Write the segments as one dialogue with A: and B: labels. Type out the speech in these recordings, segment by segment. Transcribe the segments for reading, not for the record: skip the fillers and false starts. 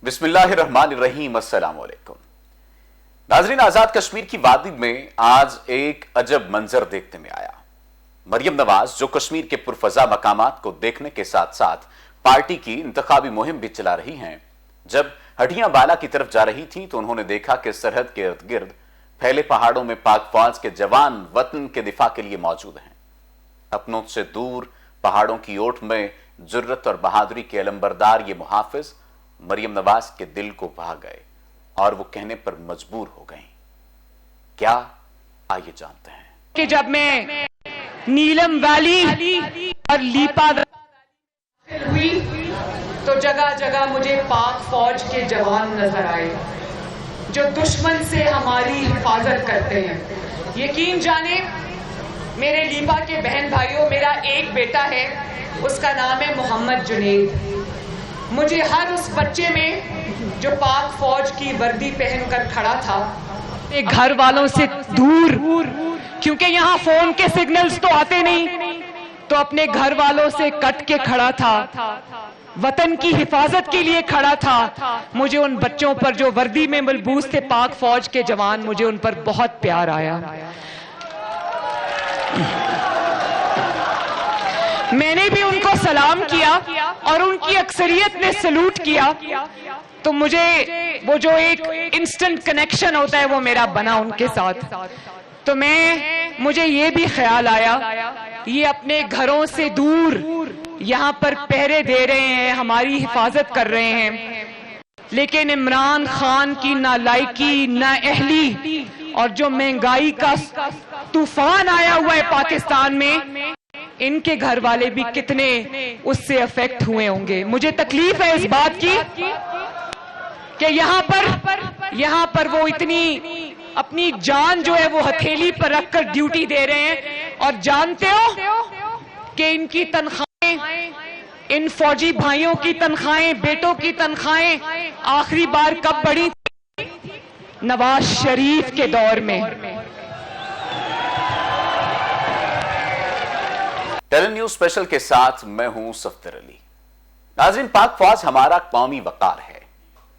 A: बिस्मिल्लाहिर्रहमानिर्रहीम। अस्सलाम वालेकुम नाजरीन, आजाद कश्मीर की वादी में आज एक अजब मंजर देखने में आया। मरियम नवाज जो कश्मीर के पुरफजा मकामात को देखने के साथ साथ पार्टी की इंतखाबी मुहिम भी चला रही हैं, जब हटियां बाला की तरफ जा रही थी तो उन्होंने देखा कि सरहद के इर्द गिर्द फैले पहाड़ों में पाक फौज के जवान वतन के दिफा के लिए मौजूद हैं। अपनों से दूर पहाड़ों की ओट में जुर्रत और बहादुरी के अलंबरदार ये मुहाफिज मरियम नवाज के दिल को भा गए और वो कहने पर मजबूर हो गई। क्या, आइए जानते हैं
B: कि जब मैं नीलम वैली और लीपा हुई तो जगह जगह मुझे पाक फौज के जवान नजर आए जो दुश्मन से हमारी हिफाजत करते हैं। यकीन जाने मेरे लीपा के बहन भाइयों, मेरा एक बेटा है, उसका नाम है मोहम्मद जुनेद। मुझे हर उस बच्चे में जो पाक फौज की वर्दी पहनकर खड़ा था, घर वालों से दूर, क्योंकि यहाँ फोन के सिग्नल्स तो आते नहीं, तो अपने घर वालों से कट के खड़ा था, वतन की हिफाजत के लिए खड़ा था। मुझे उन बच्चों पर जो वर्दी में मलबूस थे पाक फौज के जवान, मुझे उन पर बहुत प्यार आया। मैंने भी उनको सलाम किया और उनकी अक्सरियत ने सलूट किया, तो मुझे वो जो एक इंस्टेंट कनेक्शन होता है वो मेरा बना उनके साथ। तो मुझे ये भी ख्याल आया, ये अपने घरों से दूर यहाँ पर पहरे दे रहे हैं, हमारी हिफाजत कर रहे हैं, लेकिन इमरान खान की नालायकी, नाअहली और जो महंगाई का तूफान आया हुआ है पाकिस्तान में, इनके घर वाले भी कितने उससे अफेक्ट हुए होंगे। मुझे तकलीफ है इस बात की कि यहाँ पर वो इतनी अपनी जान जो है वो हथेली पर रखकर ड्यूटी दे रहे हैं, और जानते हो कि इनकी तनख्वाहें, इन फौजी भाइयों की तनख्वाहें, बेटों की तनख्वाहें आखिरी बार कब बढ़ी थी? नवाज शरीफ के दौर में।
A: टेलन न्यूज स्पेशल के साथ मैं हूं सफ्तर अली। नाज़रीन, पाक फौज हमारा कौमी वकार है,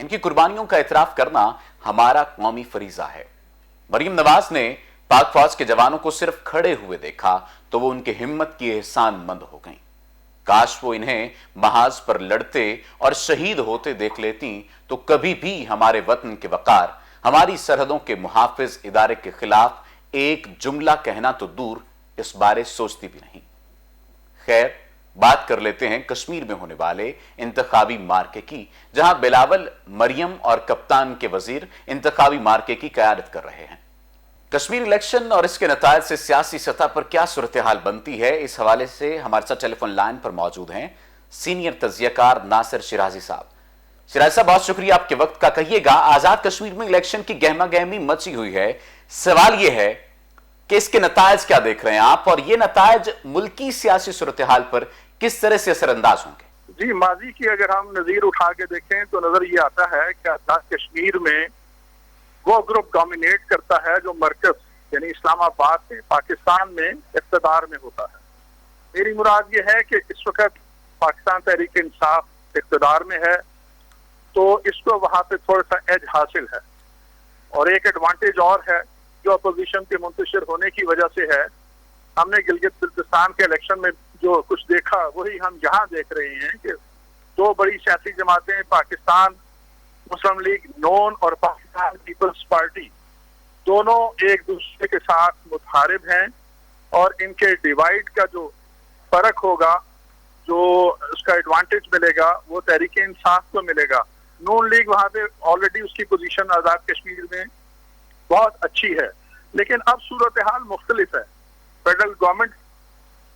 A: इनकी कुर्बानियों का इतराफ करना हमारा कौमी फरीजा है। मरियम नवाज ने पाक फौज के जवानों को सिर्फ खड़े हुए देखा तो वो उनके हिम्मत की एहसानमंद हो गईं। काश वो इन्हें महाज पर लड़ते और शहीद होते देख लेती तो कभी भी हमारे वतन के वकार, हमारी सरहदों के मुहाफिज इदारे के खिलाफ एक जुमला कहना तो दूर, इस बारे सोचती भी नहीं। खैर, बात कर लेते हैं कश्मीर में होने वाले इंतखाबी मार्के की, जहां बिलावल मरियम और कप्तान के वजीर इंतखाबी मार्के की क़यादत कर रहे हैं। कश्मीर इलेक्शन और इसके नतायज से सियासी सतह पर क्या सूरत हाल बनती है, इस हवाले से हमारे साथ टेलीफोन लाइन पर मौजूद हैं सीनियर तज्जियाकार नासिर शिराजी साहब। शिराजी साहब, बहुत शुक्रिया आपके वक्त का। कहिएगा, आजाद कश्मीर में इलेक्शन की गहमा गहमी मची हुई है, सवाल यह है कि इसके नतायज क्या देख रहे हैं आप, और ये नतायज मुल्की सियासी सूरत हाल पर किस तरह से असरअंदाज होंगे?
C: जी, माजी की अगर हम नजीर उठा के देखें तो नजर ये आता है कि आजाद कश्मीर में वो ग्रुप डोमिनेट करता है जो मरकज यानी इस्लामाबाद में, पाकिस्तान में इख्तिदार में होता है। मेरी मुराद ये है कि इस वक्त पाकिस्तान तहरीक इंसाफ इख्तिदार में है, तो इसको वहां पे थोड़ा सा एज हासिल है। और एक एडवांटेज और है जो अपोजिशन के मुंतशिर होने की वजह से है। हमने गिलगित बिल्तिस्तान के इलेक्शन में जो कुछ देखा वही हम यहाँ देख रहे हैं कि दो बड़ी सियासी जमातें, पाकिस्तान मुस्लिम लीग नून और पाकिस्तान पीपल्स पार्टी, दोनों एक दूसरे के साथ मुतहारिब हैं, और इनके डिवाइड का जो फर्क होगा, जो उसका एडवांटेज मिलेगा, वो तहरीक इंसाफ को मिलेगा। नून लीग वहाँ पे ऑलरेडी उसकी पोजीशन आजाद कश्मीर में बहुत अच्छी है, लेकिन अब सूरत हाल मुख्तलिफ है। फेडरल गवर्नमेंट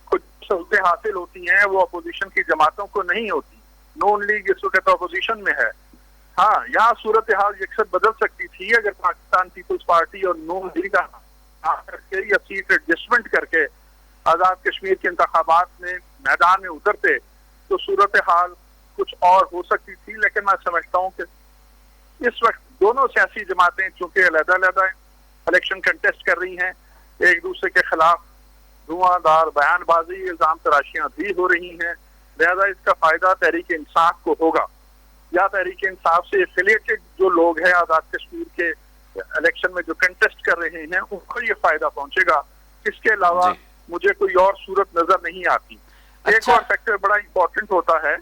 C: को सहूलतें हासिल होती हैं वो अपोजिशन की जमातों को नहीं होती। नून लीग इस वक्त अपोजिशन में है। हाँ, यहाँ सूरत हाल यकसर बदल सकती थी अगर पाकिस्तान पीपल्स पार्टी और नून लीग करके या सीट एडजस्टमेंट करके आजाद कश्मीर के इंतखाबात में मैदान में उतरते तो सूरत हाल कुछ और हो सकती थी। लेकिन मैं समझता हूँ कि इस वक्त दोनों सियासी जमातें चूंकि अलग-अलग इलेक्शन कंटेस्ट कर रही हैं, एक दूसरे के खिलाफ धुआंधार बयानबाजी, इल्जाम तराशियां भी हो रही हैं, लिहाजा इसका फायदा तहरीक इंसाफ को होगा। یا تحریک انصاف سے ایفیلیٹڈ جو لوگ ہیں آزاد کشمیر کے الیکشن میں جو کنٹیسٹ کر رہے ہیں ان کو یہ فائدہ پہنچے گا. اس کے علاوہ مجھے کوئی اور صورت نظر نہیں آتی. ایک اور فیکٹر بڑا امپورٹنٹ ہوتا ہے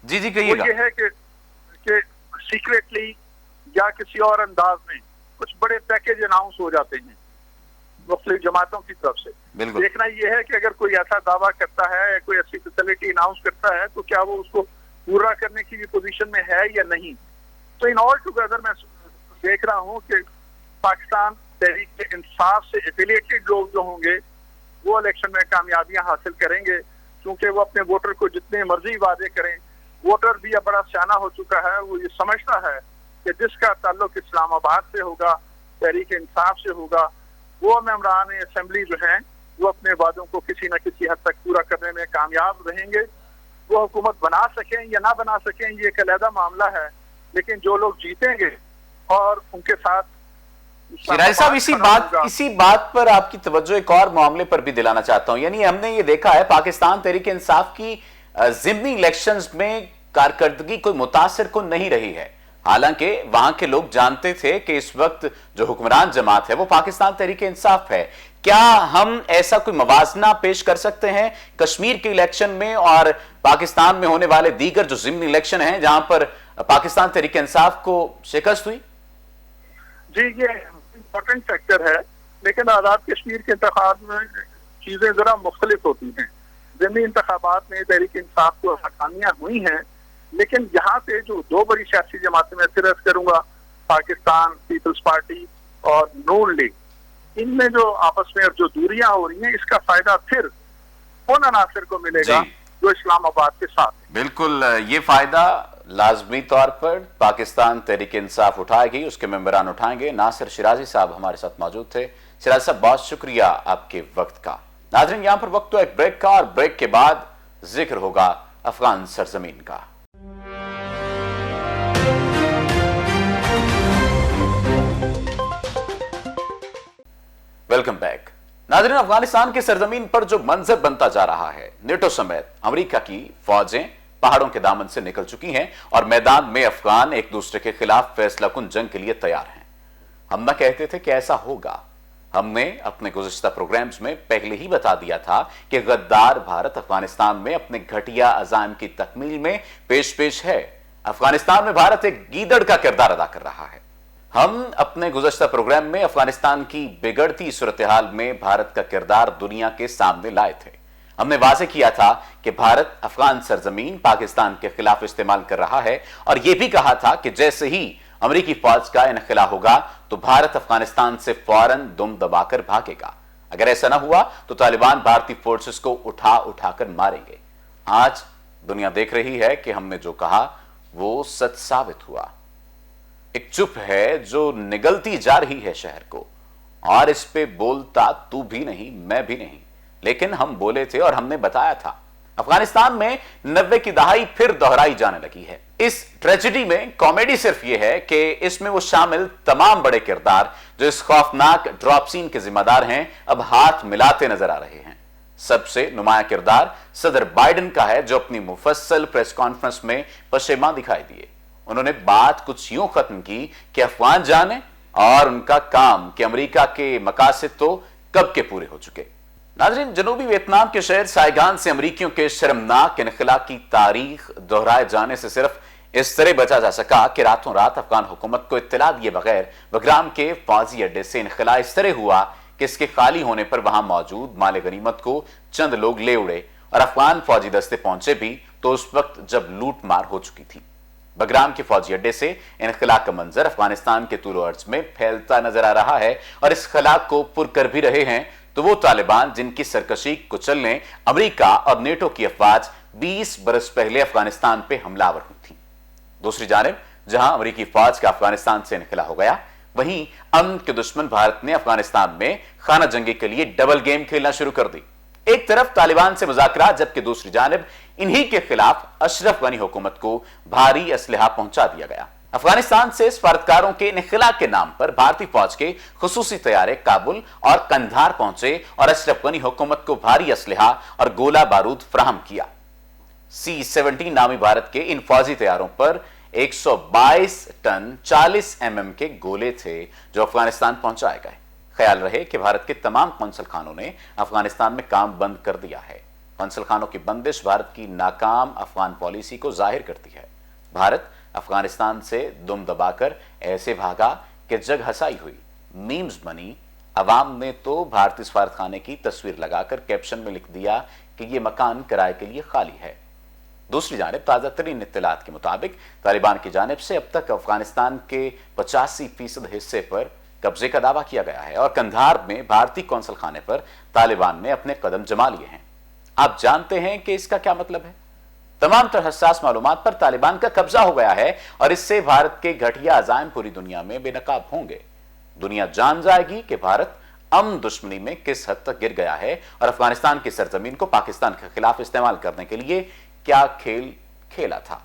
C: وہ یہ ہے کہ سیکریٹلی یا کسی اور انداز میں کچھ بڑے پیکیج اناؤنس ہو جاتے ہیں مختلف جماعتوں کی طرف سے. دیکھنا یہ ہے کہ اگر کوئی ایسا دعویٰ کرتا ہے یا کوئی ایسی فیسلٹی اناؤنس کرتا ہے تو کیا وہ اس کو پورا کرنے کی بھی پوزیشن میں ہے یا نہیں. تو ان آل ٹوگیدر میں دیکھ رہا ہوں کہ پاکستان تحریک انصاف سے ایفیلیٹڈ لوگ جو ہوں گے وہ الیکشن میں کامیابیاں حاصل کریں گے کیونکہ وہ اپنے ووٹر کو جتنے مرضی وعدے کریں. ووٹر بھی اب بڑا سیانہ ہو چکا ہے, وہ یہ سمجھتا ہے کہ جس کا تعلق اسلام آباد سے ہوگا, تحریک انصاف سے ہوگا, وہ ممبران اسمبلی جو ہیں وہ اپنے وعدوں کو کسی نہ کسی حد تک پورا کرنے میں کامیاب رہیں گے. وہ حکومت بنا سکیں یا نہ بنا سکیں یہ ایک علیحدہ معاملہ ہے, لیکن جو لوگ جیتیں گے اور ان کے ساتھ
A: شیرازی صاحب اسی بات پر آپ کی توجہ ایک اور معاملے پر بھی دلانا چاہتا ہوں. یعنی ہم نے یہ دیکھا ہے پاکستان تحریک انصاف کی ضمنی الیکشنز میں کارکردگی کوئی متاثر کن نہیں رہی ہے, حالانکہ وہاں کے لوگ جانتے تھے کہ اس وقت جو حکمران جماعت ہے وہ پاکستان تحریک انصاف ہے. کیا ہم ایسا کوئی موازنہ پیش کر سکتے ہیں کشمیر کے الیکشن میں اور پاکستان میں ہونے والے دیگر جو ضمنی الیکشن ہیں جہاں پر پاکستان تحریک انصاف کو شکست ہوئی؟
C: جی یہ امپورٹنٹ فیکٹر ہے, لیکن آزاد کشمیر کے انتخاب میں چیزیں ذرا مختلف ہوتی ہیں. ضمنی انتخابات میں تحریک انصاف کو حقانیاں ہوئی ہیں, لیکن یہاں پہ جو دو بڑی سیاسی جماعتیں میں پھر عرض کروں گا, پاکستان پیپلز پارٹی اور نون لیگ, ان میں جو آپس میں جو دوریاں ہو رہی ہیں اس کا فائدہ پھر ان عناصر کو ملے گا جو اسلام آباد کے ساتھ.
A: بالکل, یہ فائدہ لازمی طور پر پاکستان تحریک انصاف اٹھائے گی, اس کے ممبران اٹھائیں گے. ناصر شیرازی صاحب ہمارے ساتھ موجود تھے. شیرازی صاحب بہت شکریہ آپ کے وقت کا. ناظرین یہاں پر وقت تو ایک بریک کا, اور بریک کے بعد ذکر ہوگا افغان سرزمین کا. Welcome back. ناظرین افغانستان کی سرزمین پر جو منظر بنتا جا رہا ہے, نیٹو سمیت امریکہ کی فوجیں پہاڑوں کے دامن سے نکل چکی ہیں اور میدان میں افغان ایک دوسرے کے خلاف فیصلہ کن جنگ کے لیے تیار ہیں. ہم نہ کہتے تھے کہ ایسا ہوگا. ہم نے اپنے گزشتہ پروگرامز میں پہلے ہی بتا دیا تھا کہ غدار بھارت افغانستان میں اپنے گھٹیا عزائم کی تکمیل میں پیش ہے. افغانستان میں بھارت ایک گیدڑ کا کردار ادا کر رہا ہے. ہم اپنے گزشتہ پروگرام میں افغانستان کی بگڑتی صورتحال میں بھارت کا کردار دنیا کے سامنے لائے تھے. ہم نے واضح کیا تھا کہ بھارت افغان سرزمین پاکستان کے خلاف استعمال کر رہا ہے, اور یہ بھی کہا تھا کہ جیسے ہی امریکی فوج کا انخلا ہوگا تو بھارت افغانستان سے فوراً دم دبا کر بھاگے گا. اگر ایسا نہ ہوا تو طالبان بھارتی فورسز کو اٹھا کر ماریں گے. آج دنیا دیکھ رہی ہے کہ ہم نے جو کہا وہ سچ ثابت ہوا. ایک چپ ہے جو نگلتی جا رہی ہے شہر کو, اور اس پہ بولتا تو بھی نہیں میں بھی نہیں, لیکن ہم بولے تھے اور ہم نے بتایا تھا. افغانستان میں 90 کی دہائی پھر دہرائی جانے لگی ہے. اس ٹریجڈی میں کامیڈی صرف یہ ہے کہ اس میں وہ شامل تمام بڑے کردار جو اس خوفناک ڈراپ سین کے ذمہ دار ہیں اب ہاتھ ملاتے نظر آ رہے ہیں. سب سے نمایاں کردار صدر بائیڈن کا ہے, جو اپنی مفصل پریس کانفرنس میں پشیماں دکھائی دیے. انہوں نے بات کچھ یوں ختم کی کہ افغان جانے اور ان کا کام کہ امریکہ کے مقاصد تو کب کے پورے ہو چکے. ناظرین, جنوبی ویتنام کے شہر سائیگان سے امریکیوں کے شرمناک انخلا کی تاریخ دہرائے جانے سے صرف اس طرح بچا جا سکا کہ راتوں رات افغان حکومت کو اطلاع دیے بغیر بگرام کے فوجی اڈے سے انخلا اس طرح ہوا کہ اس کے خالی ہونے پر وہاں موجود مال غنیمت کو چند لوگ لے اڑے, اور افغان فوجی دستے پہنچے بھی تو اس وقت جب لوٹ مار ہو چکی تھی. بگرام کے فوجی اڈے سے انخلا کا منظر افغانستان کے طول و عرض میں پھیلتا نظر آ رہا ہے, اور اس خلا کو پر کر بھی رہے ہیں تو وہ طالبان جن کی سرکشی کو چلنے امریکہ اور نیٹو کی افواج 20 برس پہلے افغانستان پہ حملہ آور ہوئی تھی. دوسری جانب جہاں امریکی فوج کا افغانستان سے انخلا ہو گیا, وہیں امن کے دشمن بھارت نے افغانستان میں خانہ جنگی کے لیے ڈبل گیم کھیلنا شروع کر دی. ایک طرف طالبان سے مذاکرات, جبکہ دوسری جانب انہی کے خلاف اشرف غنی حکومت کو بھاری اسلحہ پہنچا دیا گیا. افغانستان سے سفارتکاروں کے انخلا کے نام پر بھارتی فوج کے خصوصی طیارے کابل اور قندھار پہنچے اور اشرف غنی حکومت کو بھاری اسلحہ اور گولہ بارود فراہم کیا. C-17 नामी भारत के इन फौजी तैयारों पर 122 टन 40 mm के गोले थे जो अफगानिस्तान पहुंचाए गए। ख्याल रहे कि भारत के तमाम कौंसल खानों ने अफगानिस्तान में काम बंद कर दिया है। कौंसल खानों की बंदिश भारत की नाकाम अफगान पॉलिसी को जाहिर करती है। भारत अफगानिस्तान से दुम दबाकर ऐसे भागा कि जग हंसाई हुई, मीम्स बनी। अवाम ने तो भारतीय सफारतखाने की तस्वीर लगाकर कैप्शन में लिख दिया कि यह मकान किराए के लिए खाली है। दूसरी जानिब ताज़ा तरीन इत्तलात के मुताबिक तालिबान की जानिब से अब तक अफगानिस्तान के 85% हिस्से पर कब्जे का दावा किया गया है और कंधार में भारतीय कौंसल खाने पर तालिबान ने अपने कदम जमा लिए हैं। आप जानते हैं कि इसका क्या मतलब है? तमाम तरह हसास मालूमात पर तालिबान का कब्जा हो गया है और इससे भारत के घटिया अज़ाइम पूरी दुनिया में बेनकाब होंगे। दुनिया जान जाएगी कि भारत अमन दुश्मनी में किस हद तक गिर गया है और अफगानिस्तान की सरजमीन को पाकिस्तान के खिलाफ इस्तेमाल करने के लिए क्या खेल खेला था।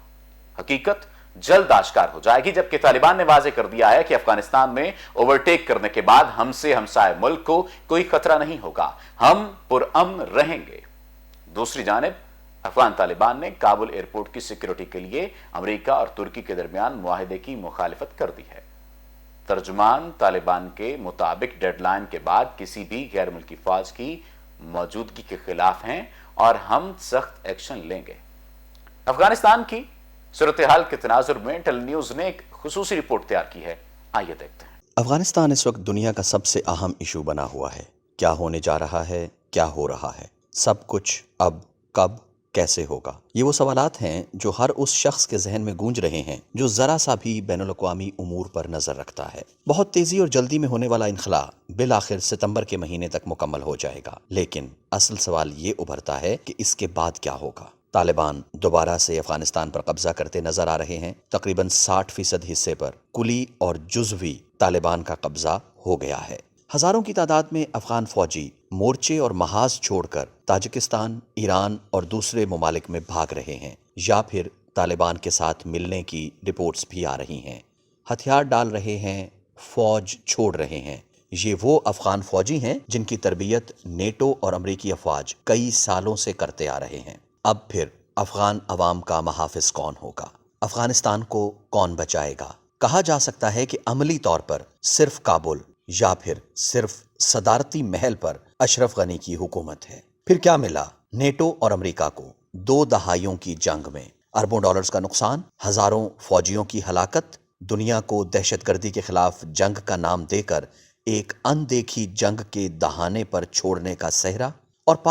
A: हकीकत जल्द आश्कार हो जाएगी, जबकि तालिबान ने वाजे कर दिया है कि अफगानिस्तान में ओवरटेक करने के बाद हमसे हमसाए मुल्क को कोई खतरा नहीं होगा, हम पुरअमन रहेंगे। दूसरी जानिब अफगान तालिबान ने काबुल एयरपोर्ट की सिक्योरिटी के लिए अमेरिका और तुर्की के दरमियान मुआहदे की मुखालिफत कर दी है। तर्जुमान तालिबान के मुताबिक डेडलाइन के बाद किसी भी गैर मुल्की फौज की मौजूदगी के खिलाफ हैं और हम सख्त एक्शन लेंगे। अफगानिस्तान की सूरत हाल के तनाजुर में टेल न्यूज ने एक खुसूसी रिपोर्ट तैयार की है, आइए देखते हैं।
D: अफगानिस्तान इस वक्त दुनिया का सबसे अहम इशू बना हुआ है। क्या होने जा रहा है, क्या हो रहा है, सब कुछ अब, कब, कैसे होगा, ये वो सवालात हैं जो हर उस शख्स के जहन में गूंज रहे हैं जो जरा सा भी बैनुल-अक़वामी उमूर पर नजर रखता है। बहुत तेजी और जल्दी में होने वाला इनखला बिल आखिर सितंबर के महीने तक मुकम्मल हो जाएगा, लेकिन असल सवाल ये उभरता है कि इसके बाद क्या होगा। तालिबान दोबारा से अफगानिस्तान पर कब्जा करते नजर आ रहे हैं। तकरीबन 60% हिस्से पर कुली और जुज़वी तालिबान का कब्जा हो गया है। हजारों की तादाद में अफगान फौजी मोर्चे और महाज छोड़कर ताजिकिस्तान, ईरान और दूसरे ममालिक में भाग रहे हैं या फिर तालिबान के साथ मिलने की रिपोर्ट्स भी आ रही हैं। हथियार डाल रहे हैं, फौज छोड़ रहे हैं। ये वो अफगान फौजी हैं जिनकी तरबियत नेटो और अमरीकी अफवाज कई सालों से करते आ रहे हैं। अब फिर अफगान अवाम का महाफिज कौन होगा? अफगानिस्तान को कौन बचाएगा? कहा जा सकता है कि अमली तौर पर सिर्फ काबुल या फिर सिर्फ सदारती महल पर अशरफ गनी की हुकूमत है। फिर क्या मिला नेटो और अमेरिका को? 2 दहाइयों की जंग में अरबों डॉलर्स का नुकसान, हजारों फौजियों की हलाकत, दुनिया को दहशतगर्दी के खिलाफ जंग का नाम देकर एक अनदेखी जंग के दहाने पर छोड़ने का सहरा। और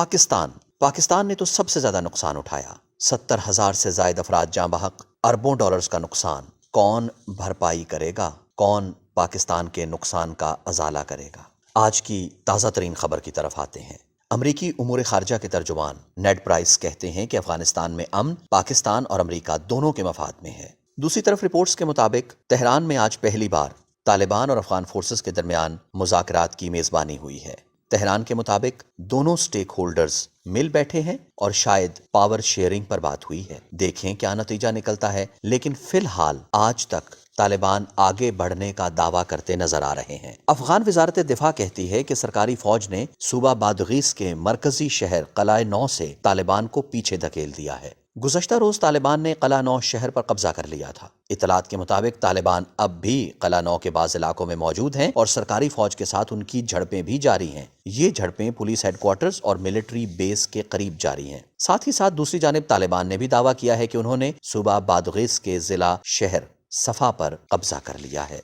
D: पाकिस्तान ने तो सबसे ज्यादा नुकसान उठाया। 70,000 से ज्यादा अफराद जाँ बहक, अरबों डॉलर्स का नुकसान। कौन भरपाई करेगा? कौन पाकिस्तान के नुकसान का अजाला करेगा? आज की ताज़ा तरीन खबर की तरफ आते हैं। अमरीकी उमूर खारजा के तर्जुमान नेड प्राइस कहते हैं कि अफगानिस्तान में अमन पाकिस्तान और अमरीका दोनों के मफाद में है। दूसरी तरफ रिपोर्ट्स के मुताबिक तेहरान में आज पहली बार तालिबान और अफगान फोर्सेस के दरमियान मुज़ाकरात की मेज़बानी हुई है। तेहरान के मुताबिक दोनों स्टेक होल्डर्स मिल बैठे हैं और शायद पावर शेयरिंग पर बात हुई है। देखें क्या नतीजा निकलता है, लेकिन फिलहाल आज तक तालिबान आगे बढ़ने का दावा करते नजर आ रहे हैं। अफगान वजारत दिफा कहती है कि सरकारी फौज ने सूबा बादगीस के मरकजी शहर कलाए नौ से तालिबान को पीछे धकेल दिया है। गुज़श्ता रोज तालिबान ने कला नौ शहर पर कब्जा कर लिया था। इतलात के मुताबिक तालिबान अब भी कला नौ के बाज़ इलाकों में मौजूद हैं और सरकारी फौज के साथ उनकी झड़पें भी जारी हैं। ये झड़पें पुलिस हेडक्वार्टर्स और मिलिट्री बेस के करीब जारी हैं। साथ ही साथ दूसरी जानिब तालिबान ने भी दावा किया है कि उन्होंने सूबा बादगीस के जिला शहर सफा पर कब्जा कर लिया है।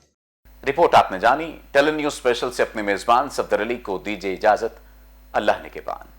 A: रिपोर्ट आपने जानी। टेल न्यूज स्पेशल से अपने मेजबान सफदर अली को दीजिए इजाजत। अल्लाह ने के बान।